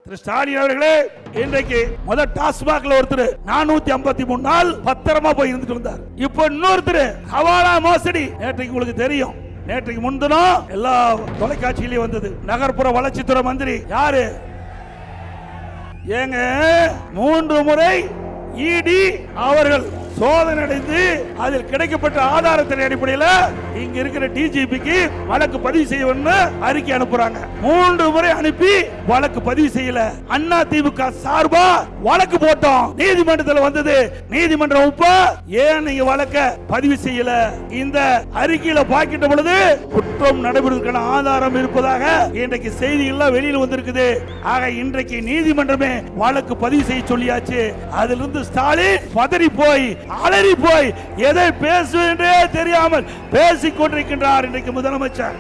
திரு ஸ்டாலின் அவர்களே, இன்றைக்கு முதல் டாஸ்மாக்ல ஒருத்தர் 453 நாள் பத்திரமா போய் இருந்துட்டு வந்தார். இப்போ இன்னொருத்தர் ஹவாலா மோசடி. நேற்றைக்கு உங்களுக்கு தெரியும், நேற்றைக்கு முன்தினம் எல்லா தொலைக்காட்சியிலையும் வந்தது. நகர்ப்புற வளர்ச்சித்துறை மந்திரி யாரு? ஏங்க 3 முறை இடி அவர்கள் சோதனை அடைந்து அதில் கிடைக்கப்பட்ட ஆதாரத்தின் அடிப்படையில் இங்க இருக்கிற டிஜிபிக்கு வழக்கு பதிவு செய்யணும்னு அறிக்கை அனுப்புறாங்க. 3 முறை அனுப்பி வழக்கு பதிவு செய்யல. அண்ணா திமுக சார்பா வழக்கு போட்டோம், நீதிமன்றத்தில் வந்தது. நீதிமன்றம் இப்ப ஏன் நீங்க வழக்க பதிவு செய்யல? இந்த அறிக்கையில பாக்கிட்ட பொழுது குற்றம் நடைபெறுவதற்கான ஆதாரம் இருப்பதாக இன்றைக்கு செய்திகள் வெளியில் வந்திருக்குது. ஆக இன்றைக்கு நீதிமன்றமே வழக்கு பதிவு செய்ய சொல்லியாச்சு. அதிலிருந்து ஸ்டாலின் பதறி போய் அலறி போய் எதை பேசுவதென்றே தெரியாமல் பேசிக் கொண்டிருக்கின்றார் இன்றைக்கு முதலமைச்சர்.